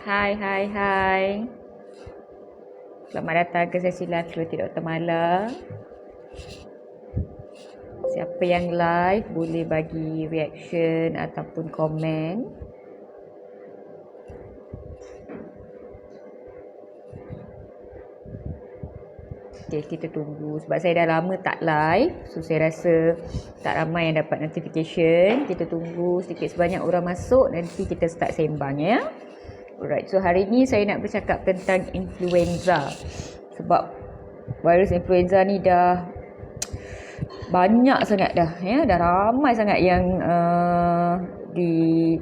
Hai, hai, hai. Selamat datang ke sesi live Seperti Dr. Mala. Siapa yang live boleh bagi reaction ataupun komen. Okay, kita tunggu. Sebab saya dah lama tak live. So, saya rasa tak ramai yang dapat notification. Kita tunggu sedikit sebanyak orang masuk. Nanti kita start sembang ya. Alright, so hari ni saya nak bercakap tentang influenza. Sebab virus influenza ni dah banyak sangat dah ya, dah ramai sangat yang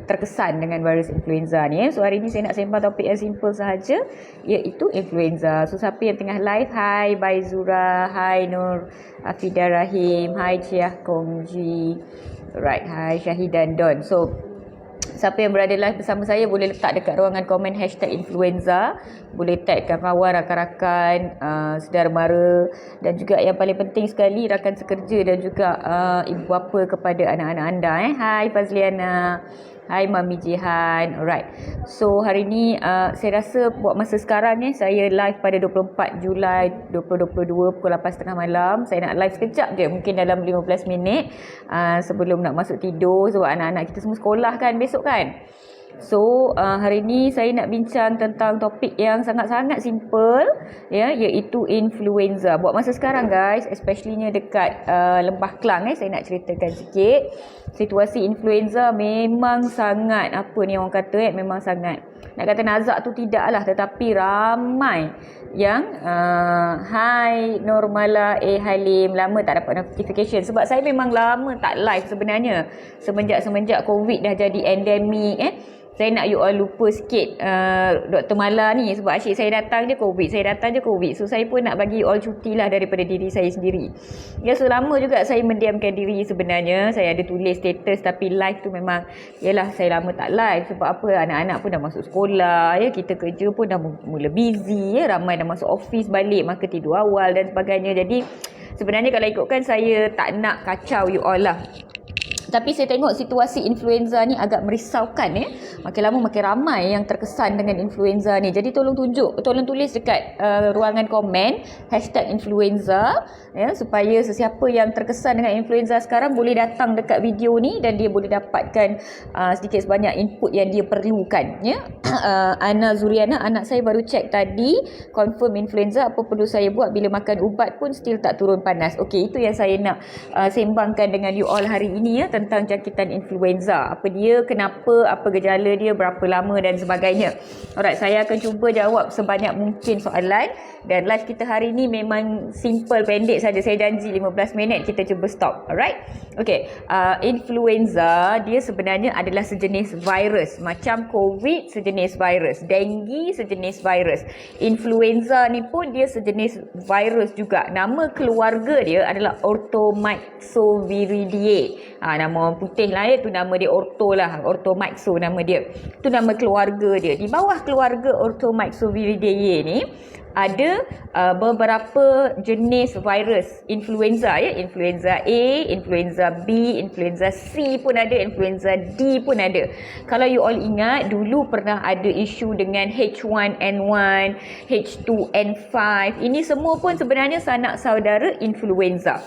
terkesan dengan virus influenza ni ya. So hari ni saya nak sembang topik yang simple sahaja, iaitu influenza. So siapa yang tengah live, hai Baizura, hai Nur Afidah Rahim, hai Chiah Kongji, right, hai Syahidan Don. So siapa yang berada live bersama saya boleh letak dekat ruangan komen #influenza. Boleh tagkan kawan, rakan-rakan, saudara mara, dan juga yang paling penting sekali rakan sekerja dan juga ibu bapa kepada anak-anak anda. Hai Fazliana, hai Mami Jihan. Alright, so hari ni saya rasa buat masa sekarang saya live pada 24 Julai 2022 pukul 8.30 malam. Saya nak live sekejap je, mungkin dalam 15 minit sebelum nak masuk tidur, sebab anak-anak kita semua sekolah kan besok kan. So hari ni saya nak bincang tentang topik yang sangat-sangat simple ya, iaitu influenza. Buat masa sekarang guys, especiallynya dekat Lembah Kelang saya nak ceritakan sikit. Situasi influenza memang sangat, apa ni orang kata memang sangat, nak kata nazak tu tidaklah, tetapi ramai yang hai Normala Halim, lama tak dapat notification. Sebab saya memang lama tak live sebenarnya, semenjak COVID dah jadi endemik Saya nak you all lupa sikit Dr. Mala ni, sebab asyik saya datang je COVID. So saya pun nak bagi you all cuti lah daripada diri saya sendiri. Ya, so lama juga saya mendiamkan diri sebenarnya. Saya ada tulis status, tapi live tu memang, yalah saya lama tak live. Sebab apa, anak-anak pun dah masuk sekolah ya, kita kerja pun dah mula busy ya, ramai dah masuk office balik, maka tidur awal dan sebagainya. Jadi sebenarnya kalau ikutkan, saya tak nak kacau you all lah. Tapi saya tengok situasi influenza ni agak merisaukan ya. Makin lama makin ramai yang terkesan dengan influenza ni. Jadi tolong tulis dekat ruangan komen #influenza ya, supaya sesiapa yang terkesan dengan influenza sekarang boleh datang dekat video ni dan dia boleh dapatkan sedikit sebanyak input yang dia perlukan ya. Ana Zuriana, anak saya baru cek tadi, confirm influenza. Apa perlu saya buat bila makan ubat pun still tak turun panas? Okey, itu yang saya nak sembangkan dengan you all hari ini ya, tentang jangkitan influenza. Apa dia, kenapa, apa gejala dia, berapa lama dan sebagainya. Alright, saya akan cuba jawab sebanyak mungkin soalan, dan live kita hari ni memang simple, pendek saja. Saya janji 15 minit kita cuba stop. Alright. Okey, influenza dia sebenarnya adalah sejenis virus. Macam COVID sejenis virus, dengue sejenis virus, influenza ni pun dia sejenis virus juga. Nama keluarga dia adalah Orthomyxoviridae. Nama orang putih lah tu nama dia Orthomyxo nama dia. Tu nama keluarga dia. Di bawah keluarga Orthomyxoviridae ni ada beberapa jenis virus influenza ya. Influenza A, influenza B, influenza C pun ada, influenza D pun ada. Kalau you all ingat, dulu pernah ada isu dengan H1N1, H2N5. Ini semua pun sebenarnya sanak saudara influenza.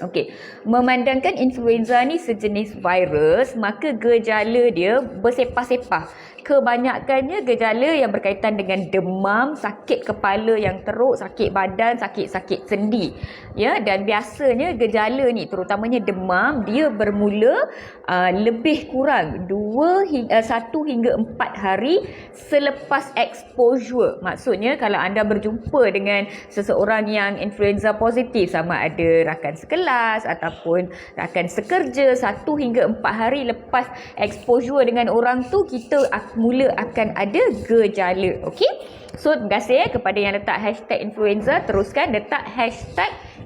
Okey, memandangkan influenza ni sejenis virus, maka gejala dia bersepah-sepah. Kebanyakannya gejala yang berkaitan dengan demam, sakit kepala yang teruk, sakit badan, sakit-sakit sendi. Ya, dan biasanya gejala ni, terutamanya demam, dia bermula lebih kurang 1 hingga 4 hari selepas exposure. Maksudnya kalau anda berjumpa dengan seseorang yang influenza positif, sama ada rakan sekelas ataupun rakan sekerja, 1 hingga 4 hari lepas exposure dengan orang tu, kita mula akan ada gejala. Okey, so terima kasih kepada yang letak #influenza. Teruskan letak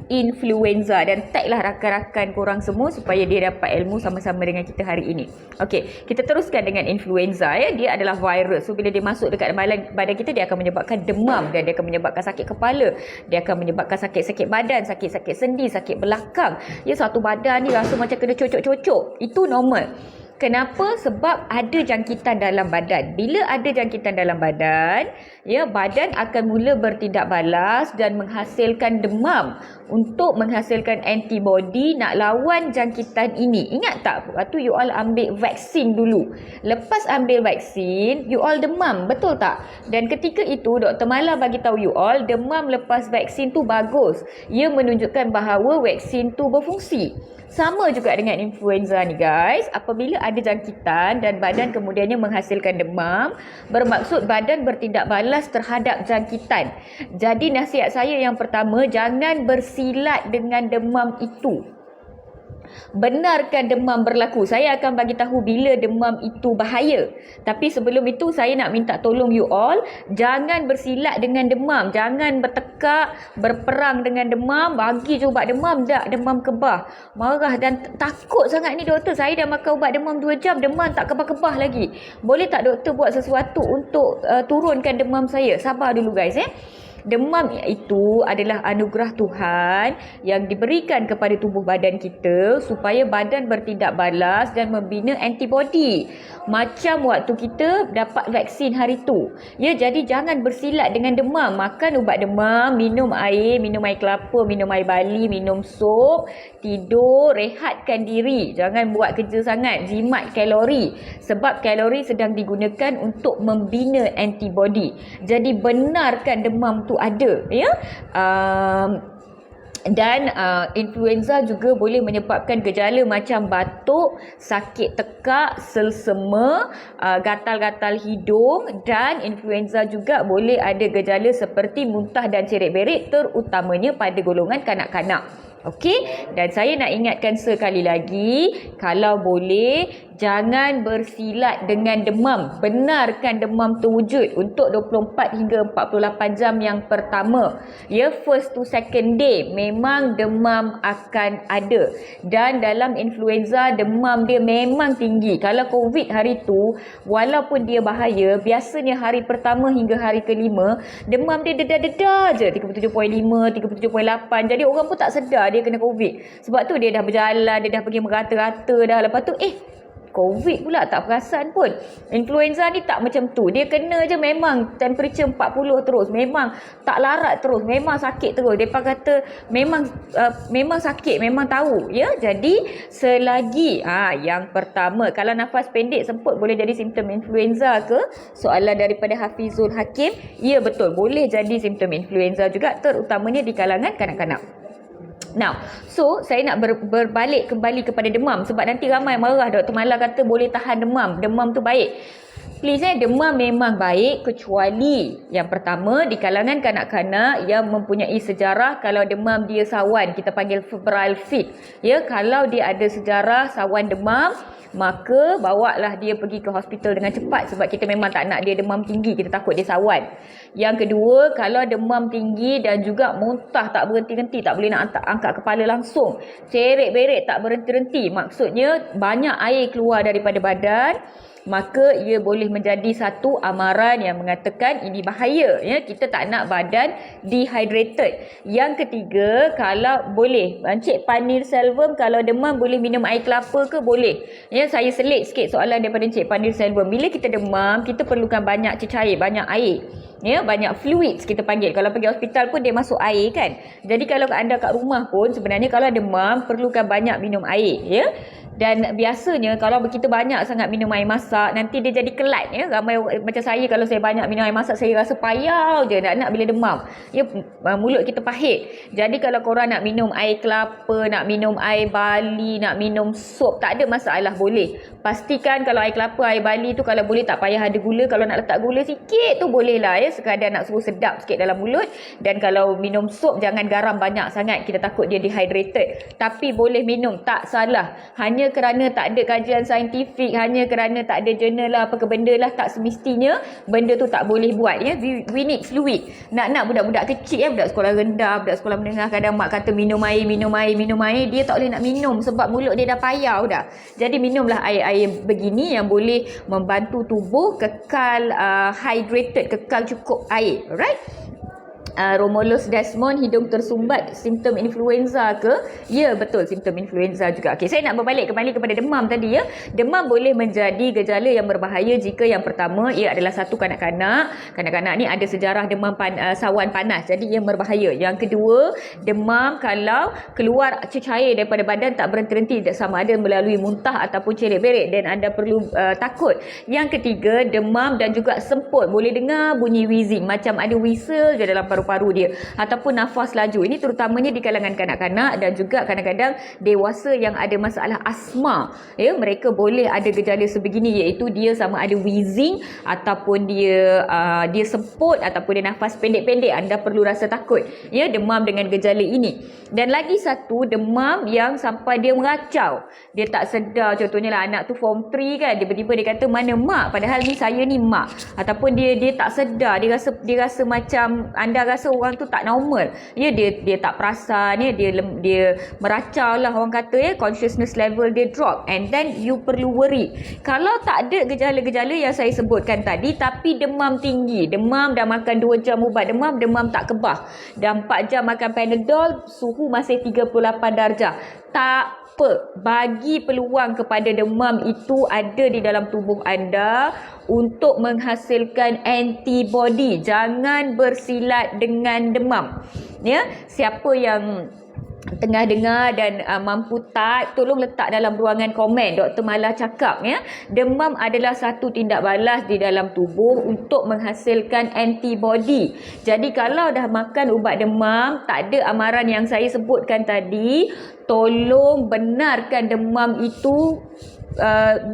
#influenza dan taglah rakan-rakan korang semua supaya dia dapat ilmu sama-sama dengan kita hari ini. Okey, kita teruskan dengan influenza ya. Dia adalah virus. So bila dia masuk dekat badan kita, dia akan menyebabkan demam, dan dia akan menyebabkan sakit kepala, dia akan menyebabkan sakit-sakit badan, sakit-sakit sendi, sakit belakang. Ya, satu badan ni rasa macam kena cocok-cocok. Itu normal. Kenapa? Sebab ada jangkitan dalam badan. Bila ada jangkitan dalam badan, ya, badan akan mula bertindak balas dan menghasilkan demam untuk menghasilkan antibody nak lawan jangkitan ini. Ingat tak? Waktu you all ambil vaksin dulu. Lepas ambil vaksin, you all demam. Betul tak? Dan ketika itu, Dr. Mala bagi tahu you all, demam lepas vaksin tu bagus. Ia menunjukkan bahawa vaksin tu berfungsi. Sama juga dengan influenza ni guys. Apabila ada jangkitan dan badan kemudiannya menghasilkan demam, bermaksud badan bertindak balas terhadap jangkitan. Jadi nasihat saya yang pertama, jangan bersilat dengan demam itu. Benarkan demam berlaku. Saya akan bagi tahu bila demam itu bahaya. Tapi sebelum itu saya nak minta tolong you all, jangan bersilat dengan demam. Jangan bertekak, berperang dengan demam, bagi je ubat demam, tak demam kebah. Marah dan takut sangat ni doktor. Saya dah makan ubat demam 2 jam, demam tak kebah-kebah lagi. Boleh tak doktor buat sesuatu untuk turunkan demam saya? Sabar dulu guys Demam itu adalah anugerah Tuhan yang diberikan kepada tubuh badan kita supaya badan bertindak balas dan membina antibody. Macam waktu kita dapat vaksin hari tu. Ya, jadi jangan bersilat dengan demam. Makan ubat demam, minum air kelapa, minum air bali, minum sup, tidur, rehatkan diri. Jangan buat kerja sangat, jimat kalori. Sebab kalori sedang digunakan untuk membina antibody. Jadi benarkan demam tu ada, ya. Dan influenza juga boleh menyebabkan gejala macam batuk, sakit tekak, selsema, gatal-gatal hidung, dan influenza juga boleh ada gejala seperti muntah dan cerit-berit, terutamanya pada golongan kanak-kanak. Okey, dan saya nak ingatkan sekali lagi, kalau boleh jangan bersilat dengan demam. Benarkan demam terwujud untuk 24 hingga 48 jam yang pertama. Ya, first to second day memang demam akan ada. Dan dalam influenza demam dia memang tinggi. Kalau COVID hari tu, walaupun dia bahaya, biasanya hari pertama hingga hari kelima demam dia dedah-dedah je 37.5, 37.8. Jadi orang pun tak sedar dia kena COVID. Sebab tu dia dah berjalan, dia dah pergi merata-rata dah. Lepas tu COVID pula tak perasan pun. Influenza ni tak macam tu. Dia kena je memang temperature 40 terus. Memang tak larat terus. Memang sakit terus. Mereka kata memang sakit. Memang tahu. Ya, jadi selagi yang pertama, kalau nafas pendek semput boleh jadi simptom influenza ke? Soalan daripada Hafizul Hakim. Ya, betul. Boleh jadi simptom influenza juga, terutamanya di kalangan kanak-kanak. Now, so saya nak berbalik kembali kepada demam sebab nanti ramai marah Dr. Mala kata boleh tahan demam. Demam tu baik. Please demam memang baik kecuali yang pertama di kalangan kanak-kanak yang mempunyai sejarah kalau demam dia sawan, kita panggil febrile fit. Ya, kalau dia ada sejarah sawan demam, maka bawalah dia pergi ke hospital dengan cepat sebab kita memang tak nak dia demam tinggi, kita takut dia sawan. Yang kedua, kalau demam tinggi dan juga muntah tak berhenti-henti, tak boleh nak angkat kepala langsung, ceret-beret tak berhenti-henti, maksudnya banyak air keluar daripada badan, maka ia boleh menjadi satu amaran yang mengatakan ini bahaya, ya, kita tak nak badan dehydrated. Yang ketiga, kalau boleh, Encik Panir Selvam, kalau demam boleh minum air kelapa ke? Boleh. Ya, saya selit sikit soalan daripada Encik Panir Selvam. Bila kita demam, kita perlukan banyak cecair, banyak air. Ya, banyak fluids kita panggil. Kalau pergi hospital pun dia masuk air kan. Jadi kalau anda kat rumah pun sebenarnya kalau demam perlukan banyak minum air, ya. Dan biasanya kalau kita banyak sangat minum air masak, nanti dia jadi kelat, ya. Ramai macam saya, kalau saya banyak minum air masak, saya rasa payau je nak bila demam. Ya, mulut kita pahit. Jadi kalau korang nak minum air kelapa, nak minum air bali, nak minum sup, tak ada masalah, boleh. Pastikan kalau air kelapa, air bali tu kalau boleh tak payah ada gula. Kalau nak letak gula sikit tu boleh lah, ya. Sekadar nak suruh sedap sikit dalam mulut. Dan kalau minum sup, jangan garam banyak sangat, kita takut dia dehydrated. Tapi boleh minum, tak salah. Hanya kerana tak ada kajian saintifik, hanya kerana tak ada jurnal lah, apa ke benda lah, tak semestinya benda tu tak boleh buat, ya. We need fluid. Nak budak-budak kecil, ya, budak sekolah rendah, budak sekolah menengah, kadang mak kata minum air, dia tak boleh nak minum sebab mulut dia dah payau dah. Jadi minumlah air-air begini yang boleh membantu tubuh kekal hydrated, kekal cukup air. Alright? Romulus Desmond, hidung tersumbat, simptom influenza ke? Ya, betul, simptom influenza juga. Okey, saya nak berbalik kembali kepada demam tadi ya. Demam boleh menjadi gejala yang berbahaya jika yang pertama ia adalah satu kanak-kanak. Kanak-kanak ni ada sejarah demam sawan panas, jadi ia berbahaya. Yang kedua, demam kalau keluar cecair daripada badan tak berhenti-henti, sama ada melalui muntah ataupun cerit-berit, dan anda perlu takut. Yang ketiga, demam dan juga semput. Boleh dengar bunyi wheezing, macam ada whistle je dalam paru-paru dia, ataupun nafas laju. Ini terutamanya di kalangan kanak-kanak dan juga kadang-kadang dewasa yang ada masalah asma. Ya, mereka boleh ada gejala sebegini, iaitu dia sama ada wheezing ataupun dia semput ataupun dia nafas pendek-pendek. Anda perlu rasa takut ya, demam dengan gejala ini. Dan lagi satu, demam yang sampai dia meracau, dia tak sedar. Contohnya lah anak tu form 3 kan, tiba-tiba dia kata mana mak, padahal ni saya ni mak. Ataupun dia tak sedar, dia rasa macam anda rasa orang tu tak normal ya, dia tak perasan ya, dia meracau lah orang kata ya, consciousness level dia drop, and then you perlu worry. Kalau tak ada gejala-gejala yang saya sebutkan tadi tapi demam tinggi, demam dah makan 2 jam ubat demam, demam tak kebah, dah 4 jam makan Panadol, suhu masih 38 darjah, tak apa, bagi peluang kepada demam itu ada di dalam tubuh anda untuk menghasilkan antibody. Jangan bersilat dengan demam ya. Siapa yang tengah dengar dan mampu tak, tolong letak dalam ruangan komen. Dr. Mala cakap ya, demam adalah satu tindak balas di dalam tubuh untuk menghasilkan antibody. Jadi kalau dah makan ubat demam, tak ada amaran yang saya sebutkan tadi, tolong benarkan demam itu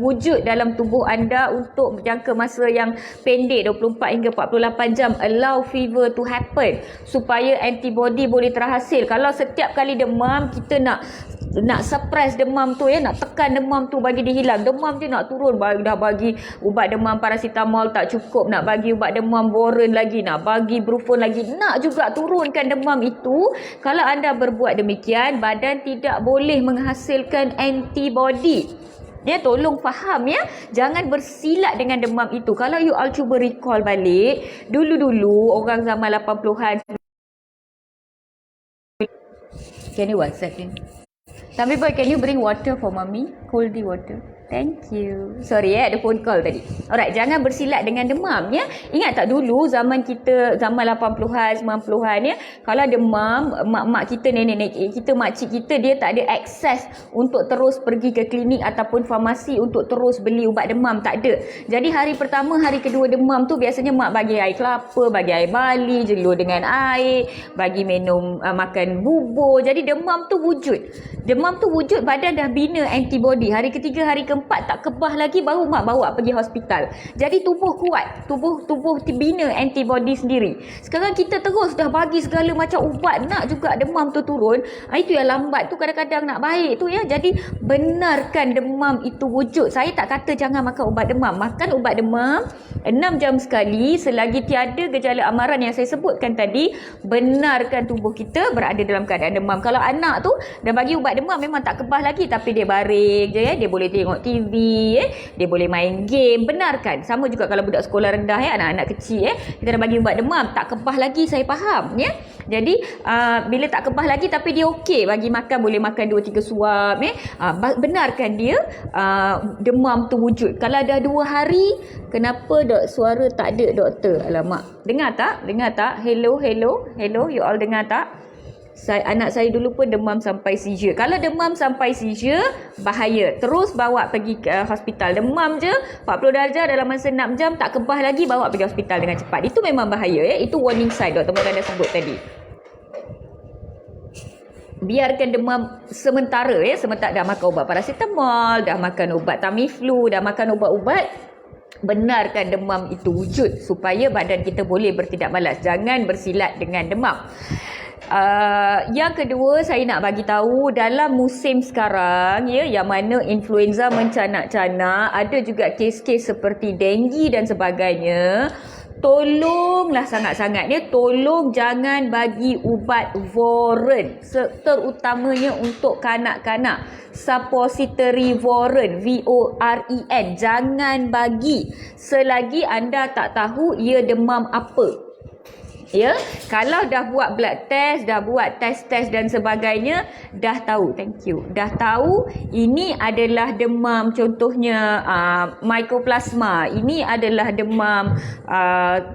wujud dalam tubuh anda untuk jangka masa yang pendek, 24 hingga 48 jam. Allow fever to happen supaya antibody boleh terhasil. Kalau setiap kali demam kita nak suppress demam tu ya, nak tekan demam tu bagi dia hilang, demam je nak turun, dah bagi ubat demam paracetamol tak cukup, nak bagi ubat demam boren lagi, nak bagi Brufen lagi, nak juga turunkan demam itu. Kalau anda berbuat demikian, badan tidak boleh menghasilkan antibody. Ya, tolong faham ya. Jangan bersilat dengan demam itu. Kalau you all cuba recall balik, dulu-dulu orang zaman 80-an. Can you WhatsApp him? Sambil boy, can you bring water for mommy? Coldy water. Thank you. Sorry ada phone call tadi. Alright, jangan bersilat dengan demam ya. Ingat tak dulu zaman kita, zaman 80-an, 90-an ya, kalau demam, mak-mak kita, nenek-nenek kita, makcik kita, dia tak ada akses untuk terus pergi ke klinik ataupun farmasi untuk terus beli ubat demam, tak ada. Jadi hari pertama, hari kedua demam tu biasanya mak bagi air kelapa, bagi air bali, jelur dengan air, bagi minum makan bubur. Jadi demam tu wujud. Demam tu wujud, badan dah bina antibody. Hari ketiga, hari keempat tak kebah lagi, baru mak bawa pergi hospital. Jadi tubuh kuat, tubuh bina antibody sendiri. Sekarang kita terus dah bagi segala macam ubat, nak juga demam tu turun. Itu yang lambat tu kadang-kadang nak baik tu ya. Jadi benarkan demam itu wujud. Saya tak kata jangan makan ubat demam. Makan ubat demam 6 jam sekali, selagi tiada gejala amaran yang saya sebutkan tadi. Benarkan tubuh kita berada dalam keadaan demam. Kalau anak tu dah bagi ubat demam, memang tak kebah lagi, tapi dia baring je ya, dia boleh tengok TV dia boleh main game, benarkan. Sama juga kalau budak sekolah rendah ya, anak-anak kecil kita dah bagi ubat demam, tak kebah lagi, saya faham ya. Jadi bila tak kebah lagi tapi dia okey, bagi makan, boleh makan 2-3 suap ya, benarkan dia demam tu wujud. Kalau dah 2 hari, kenapa suara tak ada doktor? Alamak, dengar tak? Hello, you all dengar tak? Anak saya dulu pun demam sampai seizure. Kalau demam sampai seizure, bahaya. Terus bawa pergi ke hospital. Demam je 40 darjah dalam masa 6 jam, tak kebah lagi, bawa pergi hospital dengan cepat. Itu memang bahaya ya. Itu warning sign Dr. Morgan dah sebut tadi. Biarkan demam sementara ya. Sementara dah makan ubat paracetamol, dah makan ubat Tamiflu, dah makan ubat-ubat, benarkan demam itu wujud supaya badan kita boleh bertindak balas. Jangan bersilat dengan demam. Yang kedua, saya nak bagi tahu dalam musim sekarang ya, yang mana influenza mencanak-canak, ada juga kes-kes seperti denggi dan sebagainya. Tolonglah sangat-sangat ya, tolong jangan bagi ubat Voren, terutamanya untuk kanak-kanak. Suppository Voren, VOREN, jangan bagi selagi anda tak tahu ia demam apa. Ya, kalau dah buat blood test, dah buat test dan sebagainya, dah tahu, thank you. Dah tahu ini adalah demam, contohnya mycoplasma. Ini adalah demam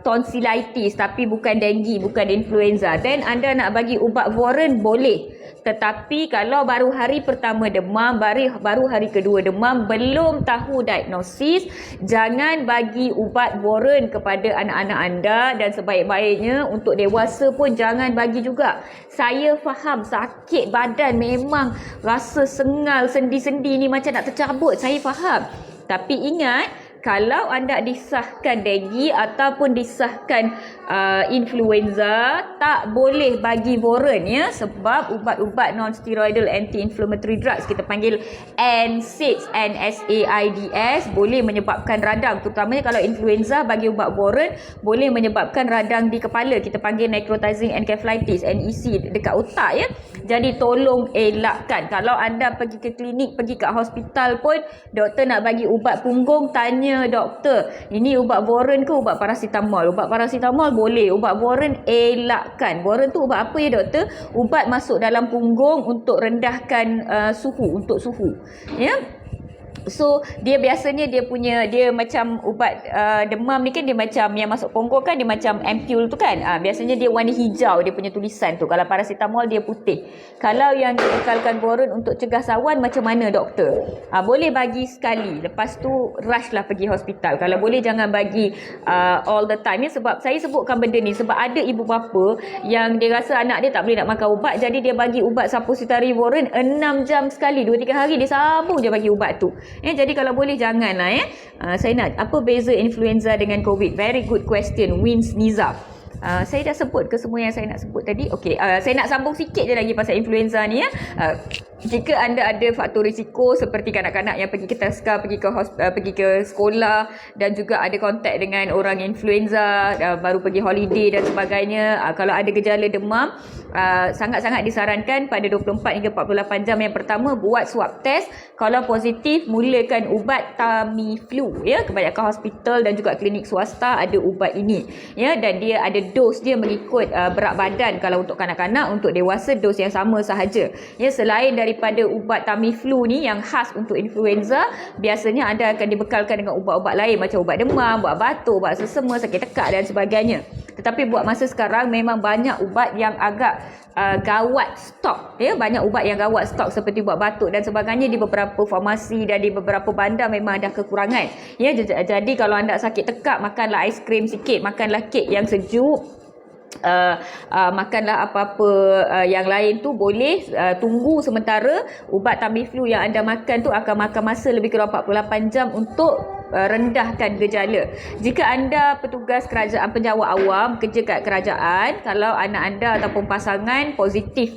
tonsillitis tapi bukan dengue, bukan influenza. Then anda nak bagi ubat Warren boleh. Tetapi kalau baru hari pertama demam, baru hari kedua demam, belum tahu diagnosis, jangan bagi ubat Warren kepada anak-anak anda, dan sebaik-baiknya untuk dewasa pun jangan bagi juga. Saya faham sakit badan, memang rasa sengal, sendi-sendi ni macam nak tercabut, saya faham. Tapi ingat, kalau anda disahkan dengue ataupun disahkan influenza, tak boleh bagi Warren, ya, sebab ubat-ubat non-steroidal anti-inflammatory drugs, kita panggil NSAIDs, NSAIDs, boleh menyebabkan radang. Terutamanya kalau influenza, bagi ubat Warren boleh menyebabkan radang di kepala, kita panggil necrotizing encephalitis, NEC, dekat otak, ya. Jadi tolong elakkan. Kalau anda pergi ke klinik, pergi kat hospital pun, doktor nak bagi ubat punggung, tanya doktor, ini ubat Warren ke ubat paracetamol? Ubat paracetamol boleh, ubat Warren elakkan. Warren tu ubat apa ya doktor? Ubat masuk dalam punggung untuk rendahkan suhu, untuk suhu, ya. So dia biasanya dia macam ubat demam ni kan, dia macam yang masuk punggung kan, dia macam ampule tu kan, biasanya dia warna hijau, dia punya tulisan tu. Kalau paracetamol dia putih. Kalau yang dibekalkan Warren untuk cegah sawan, macam mana doktor? Boleh bagi sekali, lepas tu rush lah pergi hospital. Kalau boleh jangan bagi all the time, ya. Sebab saya sebutkan benda ni sebab ada ibu bapa yang dia rasa anak dia tak boleh nak makan ubat, jadi dia bagi ubat suppository Warren 6 jam sekali, 2-3 hari dia sambung je bagi ubat tu. Jadi kalau boleh janganlah, ya. Saya nak, apa beza influenza dengan COVID? Very good question, Wins Nizam. Saya dah sebut ke semua yang saya nak sebut tadi? Okey, saya nak sambung sikit je lagi pasal influenza ni, ya. Jika anda ada faktor risiko seperti kanak-kanak yang pergi ke taska, pergi ke sekolah, dan juga ada kontak dengan orang influenza, baru pergi holiday dan sebagainya, kalau ada gejala demam, sangat-sangat disarankan pada 24 hingga 48 jam yang pertama buat swab test. Kalau positif, mulakan ubat Tamiflu, ya. Kebanyakan hospital dan juga klinik swasta ada ubat ini, ya, dan dia ada dos dia mengikut berat badan. Kalau untuk kanak-kanak, untuk dewasa dos yang sama sahaja, ya. Selain daripada ubat Tamiflu ni yang khas untuk influenza, biasanya anda akan dibekalkan dengan ubat-ubat lain macam ubat demam, ubat batuk, ubat sesama, sakit tekak dan sebagainya. Tetapi buat masa sekarang memang banyak ubat yang agak gawat stok, ya. Banyak ubat yang gawat stok seperti ubat batuk dan sebagainya di beberapa farmasi dan di beberapa bandar memang ada kekurangan, ya. Jadi kalau anda sakit tekak, makanlah aiskrim sikit, makanlah kek yang sejuk, makanlah apa-apa yang lain tu boleh. Tunggu sementara. Ubat Tamiflu yang anda makan tu akan makan masa lebih kurang 48 jam untuk rendahkan gejala. Jika anda petugas kerajaan penjawat awam, kerja kat kerajaan, kalau anak anda ataupun pasangan positif,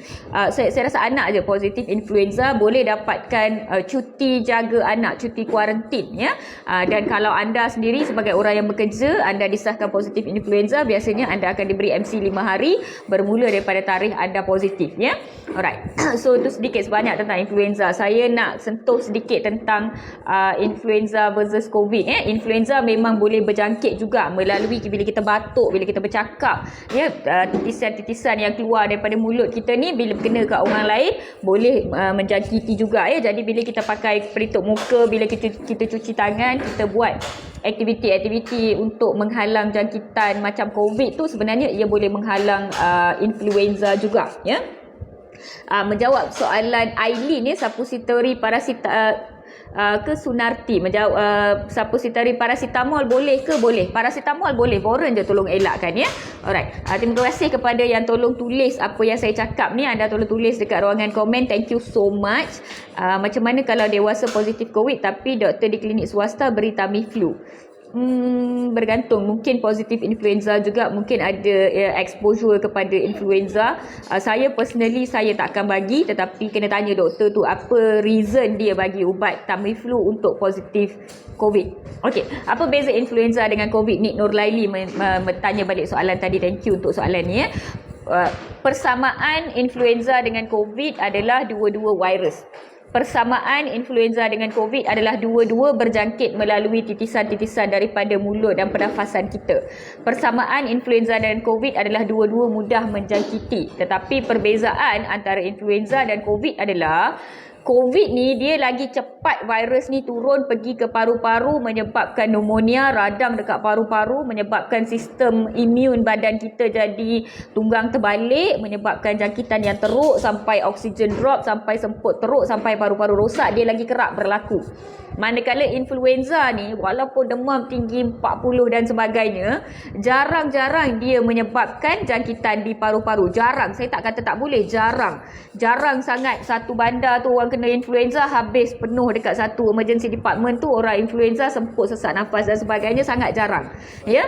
saya rasa anak je positif influenza, boleh dapatkan cuti jaga anak, cuti kuarantin, ya. Dan kalau anda sendiri sebagai orang yang bekerja, anda disahkan positif influenza, biasanya anda akan diberi MC 5 hari bermula daripada tarikh anda positif, ya. Alright. So itu sedikit sebanyak tentang influenza. Saya nak sentuh sedikit tentang influenza versus COVID, ya. Influenza memang boleh berjangkit juga melalui bila kita batuk, bila kita bercakap, ya. Titisan-titisan yang keluar daripada mulut kita ni bila kena kat orang lain boleh menjangkiti juga, ya. Jadi bila kita pakai pelitup muka, bila kita cuci tangan, kita buat aktiviti-aktiviti untuk menghalang jangkitan macam COVID tu, sebenarnya ia boleh menghalang influenza juga, ya. Menjawab soalan Aileen ni, suppository ke Sunarti, menjawab suppository paracetamol boleh ke? Boleh. Paracetamol boleh, Warren je tolong elakkan, ya. Alright. Terima kasih kepada yang tolong tulis apa yang saya cakap ni. Anda tolong tulis dekat ruangan komen. Thank you so much. Macam mana kalau dewasa positif COVID tapi doktor di klinik swasta beri Tamiflu? Bergantung, mungkin positif influenza juga, mungkin ada exposure kepada influenza. Saya personally saya tak akan bagi, tetapi kena tanya doktor tu apa reason dia bagi ubat Tamiflu untuk positif COVID. Okey, apa beza influenza dengan COVID? Nik Nurlaili bertanya balik soalan tadi. Thank you untuk soalan ni, ya. Persamaan influenza dengan COVID adalah dua-dua virus. Persamaan influenza dengan COVID adalah dua-dua berjangkit melalui titisan-titisan daripada mulut dan pernafasan kita. Persamaan influenza dan COVID adalah dua-dua mudah menjangkiti. Tetapi perbezaan antara influenza dan COVID adalah COVID ni dia lagi cepat virus ni turun pergi ke paru-paru, menyebabkan pneumonia, radang dekat paru-paru, menyebabkan sistem imun badan kita jadi tunggang terbalik, menyebabkan jangkitan yang teruk sampai oksigen drop, sampai semput teruk, sampai paru-paru rosak, dia lagi kerap berlaku. Manakala influenza ni walaupun demam tinggi 40 dan sebagainya, jarang-jarang dia menyebabkan jangkitan di paru-paru. Jarang, saya tak kata tak boleh, jarang. Jarang sangat satu bandar tu orang kena influenza habis penuh dekat satu emergency department tu orang influenza, semput, sesak nafas dan sebagainya, sangat jarang. Ya,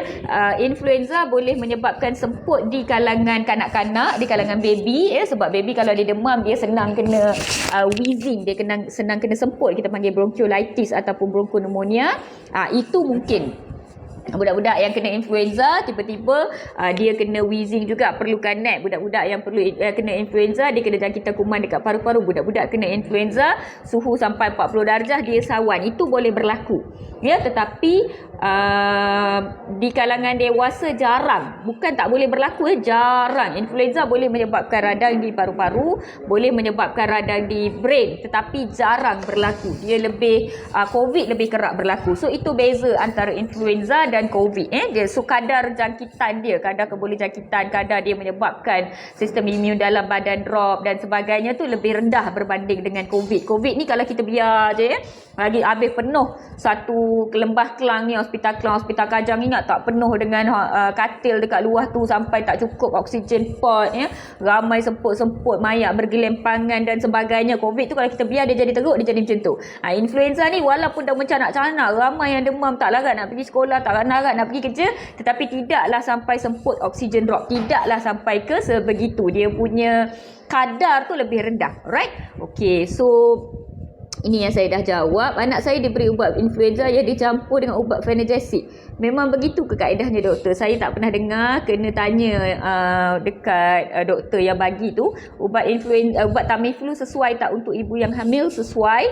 influenza boleh menyebabkan semput di kalangan kanak-kanak, di kalangan baby, ya, sebab baby kalau dia demam dia senang kena wheezing, dia senang kena semput, kita panggil bronchiolitis ataupun bronchopneumonia. Itu mungkin budak-budak yang kena influenza tiba-tiba dia kena wheezing juga, perlukan nap. Budak-budak yang kena influenza dia kena jangkitan kuman dekat paru-paru. Budak-budak kena influenza suhu sampai 40 darjah dia sawan, itu boleh berlaku. Ya, tetapi di kalangan dewasa jarang. Bukan tak boleh berlaku, jarang. Influenza boleh menyebabkan radang di paru-paru, boleh menyebabkan radang di brain, tetapi jarang berlaku. Dia lebih COVID lebih kerap berlaku. So itu beza antara influenza dan COVID. Dia so kadar jangkitan dia, kadar keboleh jangkitan, kadar dia menyebabkan sistem imun dalam badan drop dan sebagainya tu lebih rendah berbanding dengan COVID. COVID ni kalau kita biar je, lagi habis penuh satu Lembah Kelang ni, Hospital Kelang, Hospital Kajang, ingat tak, penuh dengan katil dekat luar tu sampai tak cukup oksigen port, ya. Ramai semput-semput, mayat bergelempangan dan sebagainya. COVID tu kalau kita biar dia jadi teruk, dia jadi macam tu. Influenza ni walaupun dah mencanak-canak, ramai yang demam, tak larat nak pergi sekolah, tak larat nak pergi kerja, tetapi tidaklah sampai semput oksigen drop, tidaklah sampai ke sebegitu. Dia punya kadar tu lebih rendah. Alright? Okay, so ini yang saya dah jawab. Anak saya diberi ubat influenza yang dicampur dengan ubat Phenergesic. Memang begitu ke kaedahnya, doktor? Saya tak pernah dengar, kena tanya dekat doktor yang bagi tu. Ubat influenza, ubat Tamiflu sesuai tak untuk ibu yang hamil? Sesuai.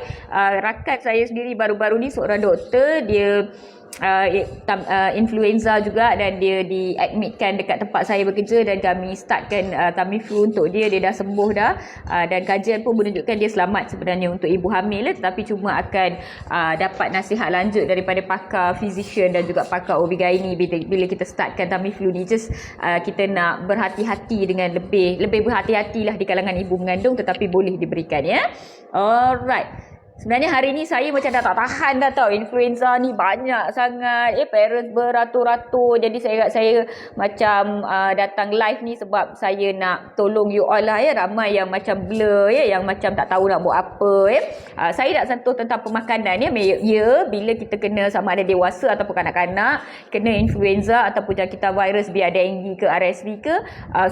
Rakan saya sendiri baru-baru ni seorang doktor, dia influenza juga dan dia diadmitkan dekat tempat saya bekerja dan kami startkan Tamiflu untuk dia. Dia dah sembuh dah, dan kajian pun menunjukkan dia selamat sebenarnya untuk ibu hamil, tetapi cuma akan dapat nasihat lanjut daripada pakar physician dan juga pakar OB-GYN bila kita startkan Tamiflu ni. Just kita nak berhati-hati dengan lebih berhati-hatilah di kalangan ibu mengandung, tetapi boleh diberikan, ya. Alright. Sebenarnya hari ni saya macam dah tak tahan dah tau. Influenza ni banyak sangat. Parents beratur-ratur. Jadi saya macam datang live ni sebab saya nak tolong you all lah, ya. Ramai yang macam blur, ya. Yang macam tak tahu nak buat apa, ya. Saya nak sentuh tentang pemakanan, ya. Ya, bila kita kena sama ada dewasa ataupun kanak-kanak, kena influenza ataupun jangkitan virus, biar dengue ke RSV ke,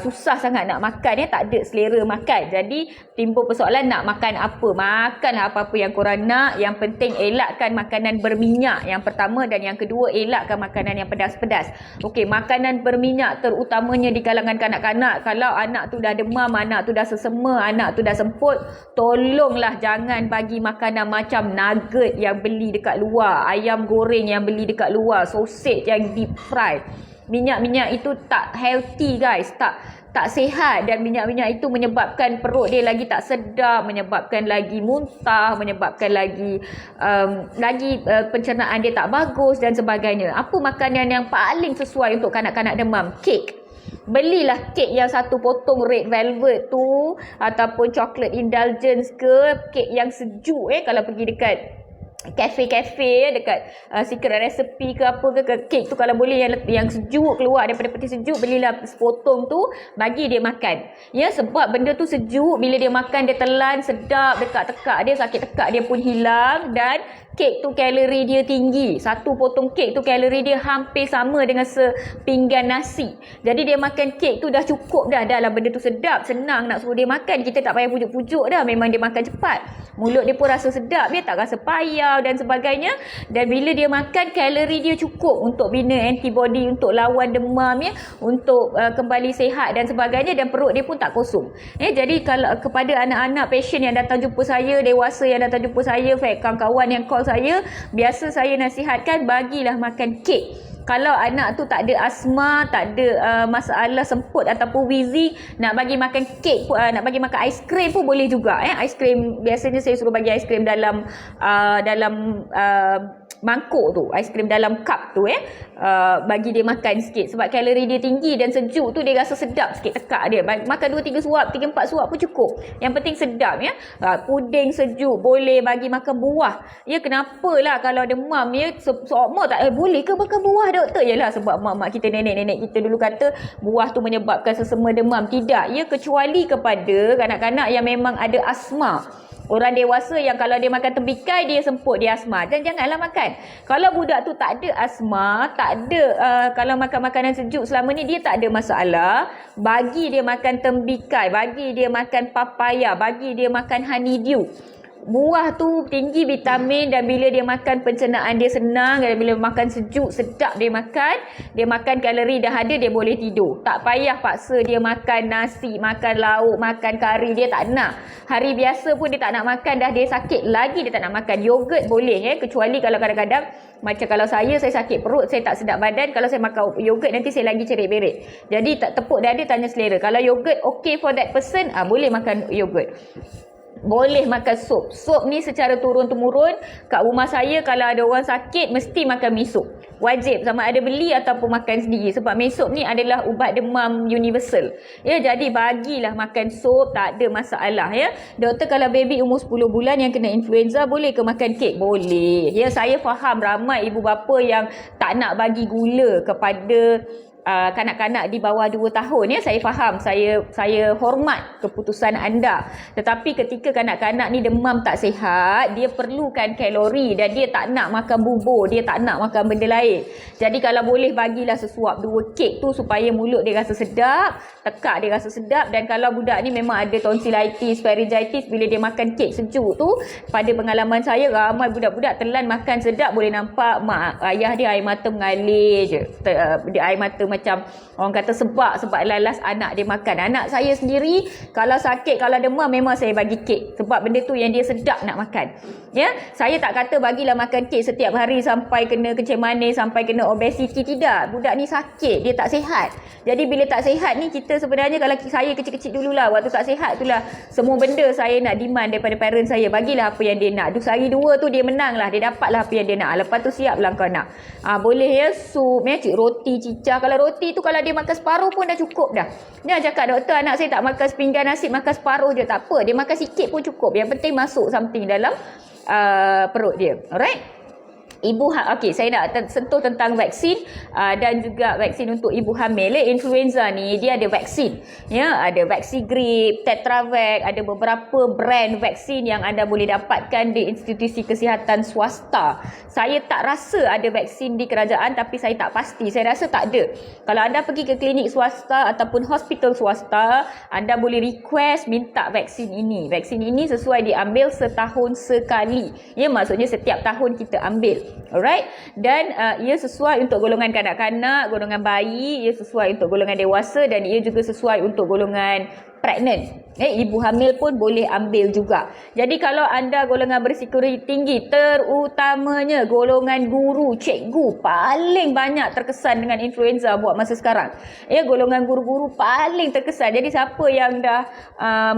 susah sangat nak makan, ya. Tak ada selera makan. Jadi timbul persoalan nak makan apa. Makanlah apa-apa yang korang nak. Yang penting elakkan makanan berminyak, yang pertama, dan yang kedua elakkan makanan yang pedas-pedas. Okey, makanan berminyak terutamanya di kalangan kanak-kanak. Kalau anak tu dah demam, anak tu dah sesema, anak tu dah semput, tolonglah jangan bagi makanan macam nugget yang beli dekat luar, ayam goreng yang beli dekat luar, sausage yang deep fry. Minyak-minyak itu tak healthy, guys. Tak sihat, dan minyak-minyak itu menyebabkan perut dia lagi tak sedap, menyebabkan lagi muntah, menyebabkan lagi pencernaan dia tak bagus dan sebagainya. Apa makanan yang paling sesuai untuk kanak-kanak demam? Kek. Belilah kek yang satu potong red velvet tu, ataupun chocolate indulgence ke, kek yang sejuk, kalau pergi dekat kafe-kafe, dekat secret recipe ke apa ke, kek tu kalau boleh yang sejuk keluar daripada peti sejuk, belilah sepotong tu, bagi dia makan, ya. Sebab benda tu sejuk, bila dia makan dia telan, sedap, dekat tekak dia, sakit tekak dia pun hilang, dan kek tu kalori dia tinggi. Satu potong kek tu kalori dia hampir sama dengan sepinggan nasi. Jadi dia makan kek tu dah cukup dah. Dah lah benda tu sedap, senang nak suruh dia makan. Kita tak payah pujuk-pujuk dah. Memang dia makan cepat. Mulut dia pun rasa sedap. Dia tak rasa payau dan sebagainya. Dan bila dia makan, kalori dia cukup untuk bina antibody, untuk lawan demam ya, untuk kembali sihat dan sebagainya, dan perut dia pun tak kosong. Jadi kalau kepada anak-anak pasien yang datang jumpa saya, dewasa yang datang jumpa saya, kawan-kawan yang call saya, biasa saya nasihatkan bagilah makan kek. Kalau anak tu tak ada asma, tak ada masalah semput ataupun wheezing, nak bagi makan kek, nak bagi makan aiskrim pun boleh juga. Aiskrim, biasanya saya suruh bagi aiskrim dalam mangkuk tu, aiskrim dalam cup tu bagi dia makan sikit. Sebab kalori dia tinggi dan sejuk tu dia rasa sedap sikit, tekak dia. Makan 2-3 suap, 3-4 suap pun cukup. Yang penting sedap ya. Puding sejuk, boleh bagi makan buah. Ya, kenapalah kalau demam ya, seorang tak boleh ke makan buah doktor? Yalah, sebab mak-mak kita, nenek-nenek kita dulu kata buah tu menyebabkan sesama demam. Tidak, ya, kecuali kepada kanak-kanak yang memang ada asma. Orang dewasa yang kalau dia makan tembikai dia semput, dia asma, dan janganlah makan. Kalau budak tu tak ada asma, tak ada kalau makan makanan sejuk selama ni dia tak ada masalah, bagi dia makan tembikai, bagi dia makan papaya, bagi dia makan honeydew. Buah tu tinggi vitamin, dan bila dia makan pencernaan dia senang, dan bila makan sejuk sedap dia makan kalori dah ada, dia boleh tidur. Tak payah paksa dia makan nasi, makan lauk, makan kari, dia tak nak. Hari biasa pun dia tak nak makan, dah dia sakit lagi dia tak nak makan. Yogurt boleh kecuali kalau kadang-kadang macam kalau saya sakit perut, saya tak sedap badan, kalau saya makan yogurt nanti saya lagi cerit-berit. Jadi tak tepuk dada, tanya selera. Kalau yogurt okay for that person, boleh makan yogurt. Boleh makan sup. Sup ni secara turun-temurun kat rumah saya, kalau ada orang sakit mesti makan mi sup. Wajib, sama ada beli ataupun makan sendiri. Sebab mi sup ni adalah ubat demam universal. Ya, jadi bagilah makan sup, tak ada masalah ya. Doktor, kalau baby umur 10 bulan yang kena influenza, boleh ke makan kek? Boleh. Ya, saya faham ramai ibu bapa yang tak nak bagi gula kepada kanak-kanak di bawah 2 tahun ya. Saya faham, saya hormat keputusan anda. Tetapi ketika kanak-kanak ni demam tak sihat, dia perlukan kalori dan dia tak nak makan bubur, dia tak nak makan benda lain. Jadi kalau boleh bagilah sesuap 2 kek tu supaya mulut dia rasa sedap, tekak dia rasa sedap. Dan kalau budak ni memang ada tonsillitis, pharyngitis, bila dia makan kek sejuk tu, pada pengalaman saya ramai budak-budak telan makan sedap, boleh nampak mak ayah dia air mata mengalir je. Dia air mata macam orang kata sebab lalas anak dia makan. Anak saya sendiri kalau sakit, kalau demam, memang saya bagi kek, sebab benda tu yang dia sedap nak makan. Ya, saya tak kata bagilah makan kek setiap hari sampai kena kencing manis, sampai kena obesiti, tidak. Budak ni sakit, dia tak sihat. Jadi bila tak sihat ni, kita sebenarnya, kalau saya kecil-kecil dululah, waktu tak sihat itulah semua benda saya nak demand daripada parents saya, bagilah apa yang dia nak. Sehari 2 tu dia menang lah, dia dapatlah apa yang dia nak. Lepas tu siaplah kau nak. Boleh ya, sup ya, roti, cicah. Kalau roti tu kalau dia makan separuh pun dah cukup dah. Dia cakap, doktor anak saya tak makan sepinggan nasi, makan separuh je, tak apa. Dia makan sikit pun cukup. Yang penting masuk something dalam perut dia. Alright? Okey, saya nak sentuh tentang vaksin dan juga vaksin untuk ibu hamil. Influenza ni dia ada vaksin. Ya, ada vaksin grip, Tetravac, ada beberapa brand vaksin yang anda boleh dapatkan di institusi kesihatan swasta. Saya tak rasa ada vaksin di kerajaan, tapi saya tak pasti. Saya rasa tak ada. Kalau anda pergi ke klinik swasta ataupun hospital swasta, anda boleh request minta vaksin ini. Vaksin ini sesuai diambil setahun sekali. Ya, maksudnya setiap tahun kita ambil. Alright, dan ia sesuai untuk golongan kanak-kanak, golongan bayi, ia sesuai untuk golongan dewasa, dan ia juga sesuai untuk golongan pregnant. Ibu hamil pun boleh ambil juga. Jadi kalau anda golongan berisiko tinggi, terutamanya golongan guru, cikgu, paling banyak terkesan dengan influenza buat masa sekarang. Golongan guru-guru paling terkesan. Jadi siapa yang dah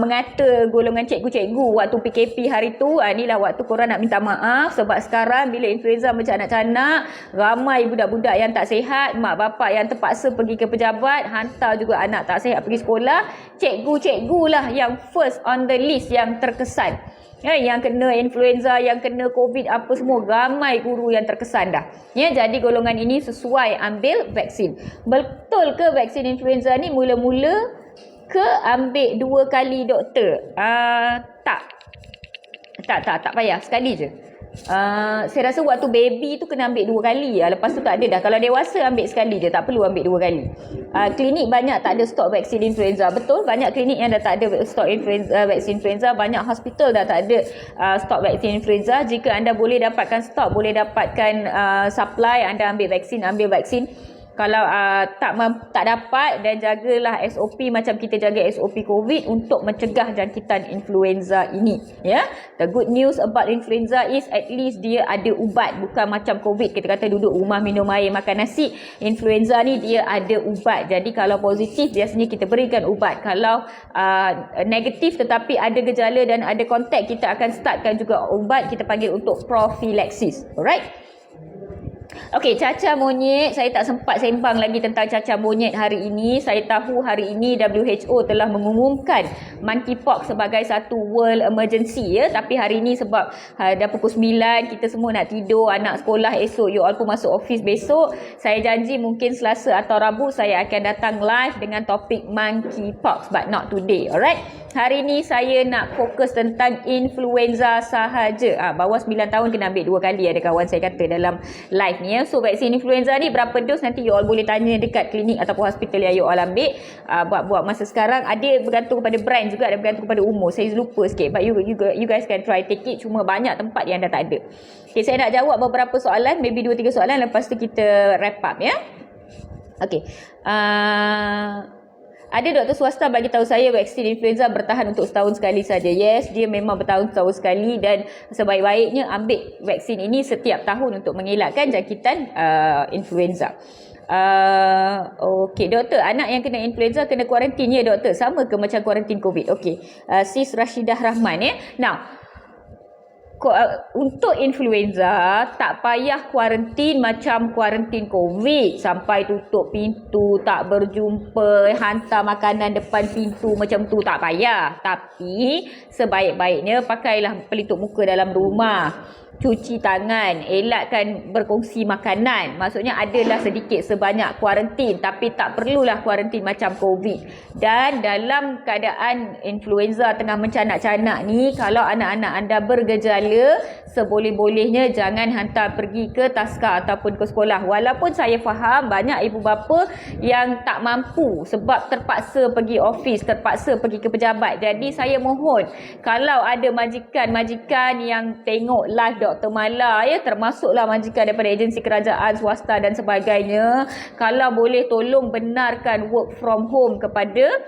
mengata golongan cikgu-cikgu waktu PKP hari tu, inilah waktu korang nak minta maaf. Sebab sekarang bila influenza macam canak-canak, ramai budak-budak yang tak sihat, mak bapak yang terpaksa pergi ke pejabat, hantar juga anak tak sihat pergi sekolah. Cikgu-cikgu lah yang first on the list yang terkesan. Yang kena influenza, yang kena COVID, apa semua, ramai guru yang terkesan dah. Jadi golongan ini sesuai ambil vaksin. Betul ke vaksin influenza ni mula-mula ke ambil 2 kali doktor? Tak payah, sekali je. Saya rasa waktu baby tu kena ambil 2 kali. Lepas tu tak ada dah. Kalau dewasa ambil sekali je, tak perlu ambil 2 kali. Klinik banyak tak ada stok vaksin influenza. Betul, banyak klinik yang dah tak ada stok vaksin influenza. Banyak hospital dah tak ada stok vaksin influenza. Jika anda boleh dapatkan stok, boleh dapatkan supply, anda ambil vaksin. Kalau tak dapat, dan jagalah SOP macam kita jaga SOP COVID untuk mencegah jangkitan influenza ini. Ya, the good news about influenza is at least dia ada ubat, bukan macam COVID kita kata duduk rumah minum air makan nasi. Influenza ni dia ada ubat. Jadi kalau positif biasanya kita berikan ubat. Kalau negatif tetapi ada gejala dan ada kontak, kita akan startkan juga ubat, kita panggil untuk prophylaxis. Alright. Okey, cacar monyet, saya tak sempat sembang lagi tentang cacar monyet hari ini. Saya tahu hari ini WHO telah mengumumkan monkeypox sebagai satu world emergency, ya. Tapi hari ini sebab dah pukul 9, kita semua nak tidur, anak sekolah esok, you all pun masuk office besok. Saya janji mungkin Selasa atau Rabu saya akan datang live dengan topik monkeypox, but not today. Alright. Hari ini saya nak fokus tentang influenza sahaja. Bawah 9 tahun kena ambil 2 kali, ada kawan saya kata dalam live ni, ya. So vaksin influenza ni berapa dos, nanti you all boleh tanya dekat klinik ataupun hospital yang you all ambil. Buat masa sekarang ada bergantung kepada brand juga, ada bergantung kepada umur. Saya lupa sikit, but you guys can try take it. Cuma banyak tempat yang dah tak ada. Okay, saya nak jawab beberapa soalan, maybe 2-3 soalan, lepas tu kita wrap up, ya. Okay. Ada doktor swasta bagi tahu saya vaksin influenza bertahan untuk setahun sekali saja. Yes, dia memang bertahun-tahun sekali, dan sebaik-baiknya ambil vaksin ini setiap tahun untuk mengelakkan jangkitan influenza. Okey, doktor, anak yang kena influenza kena kuarantin, ya doktor? Sama ke macam kuarantin COVID? Okey, Sis Rashidah Rahman, ya. Now, untuk influenza tak payah kuarantin macam kuarantin COVID, sampai tutup pintu, tak berjumpa, hantar makanan depan pintu, macam tu tak payah. Tapi sebaik-baiknya pakailah pelitup muka dalam rumah, cuci tangan, elakkan berkongsi makanan. Maksudnya adalah sedikit sebanyak kuarantin, tapi tak perlulah kuarantin macam COVID. Dan dalam keadaan influenza tengah mencanak-canak ni, kalau anak-anak anda bergejala, seboleh-bolehnya jangan hantar pergi ke taska ataupun ke sekolah. Walaupun saya faham banyak ibu bapa yang tak mampu sebab terpaksa pergi office, terpaksa pergi ke pejabat. Jadi saya mohon, kalau ada majikan-majikan yang tengok live Dr. Mala, ya, termasuklah majikan daripada agensi kerajaan, swasta dan sebagainya, kalau boleh tolong benarkan work from home kepada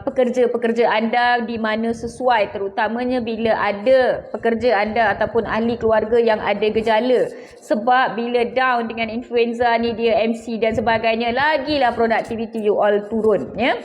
pekerja-pekerja anda di mana sesuai, terutamanya bila ada pekerja anda ataupun ahli keluarga yang ada gejala. Sebab bila down dengan influenza ni, dia MC dan sebagainya, lagilah productivity you all turun, ya.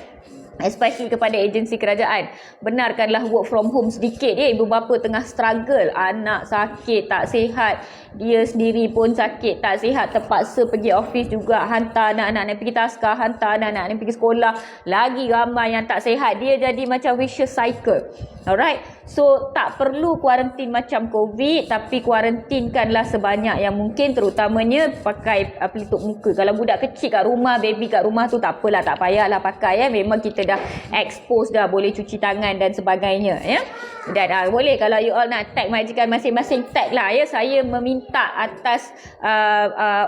Especially kepada agensi kerajaan. Benarkanlah work from home sedikit, ya. Ibu bapa tengah struggle, anak sakit, tak sihat, dia sendiri pun sakit, tak sihat, terpaksa pergi office juga, hantar anak-anak pergi taska, hantar anak-anak pergi sekolah, lagi ramai yang tak sihat. Dia jadi macam vicious cycle. Alright, so tak perlu kuarantin macam COVID, tapi kuarantinkanlah sebanyak yang mungkin, terutamanya pakai pelitup muka. Kalau budak kecil kat rumah, baby kat rumah tu tak apalah, tak payahlah pakai, ya. Memang kita dah expose dah, boleh cuci tangan dan sebagainya, ya. Dan boleh kalau you all nak tag majikan masing-masing, tag lah, ya. Saya meminta atas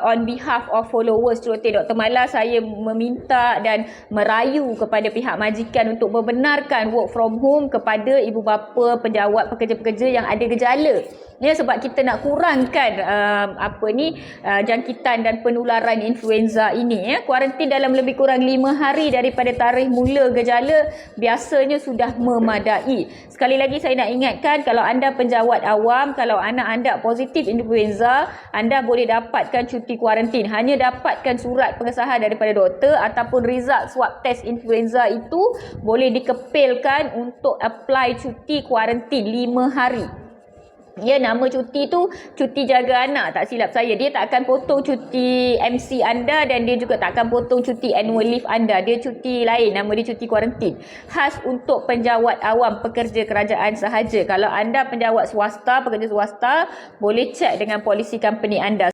on behalf of followers celoteh Dr. Mala, saya meminta dan merayu kepada pihak majikan untuk membenarkan work from home kepada ibu bapa, penjawat, pekerja-pekerja yang ada gejala, ya. Sebab kita nak kurangkan jangkitan dan penularan influenza ini, ya. Kuarantin dalam lebih kurang 5 hari daripada tarikh mula gejala biasanya sudah memadai. Sekali lagi saya nak ingatkan, kalau anda penjawat awam, kalau anak anda positif influenza, anda boleh dapatkan cuti kuarantin. Hanya dapatkan surat pengesahan daripada doktor ataupun result swab test influenza itu boleh dikepilkan untuk apply cuti kuarantin 5 hari. Ya, nama cuti tu cuti jaga anak, tak silap saya. Dia tak akan potong cuti MC anda, dan dia juga tak akan potong cuti annual leave anda. Dia cuti lain, nama dia cuti kuarantin. Khas untuk penjawat awam, pekerja kerajaan sahaja. Kalau anda penjawat swasta, pekerja swasta, boleh cek dengan polisi company anda.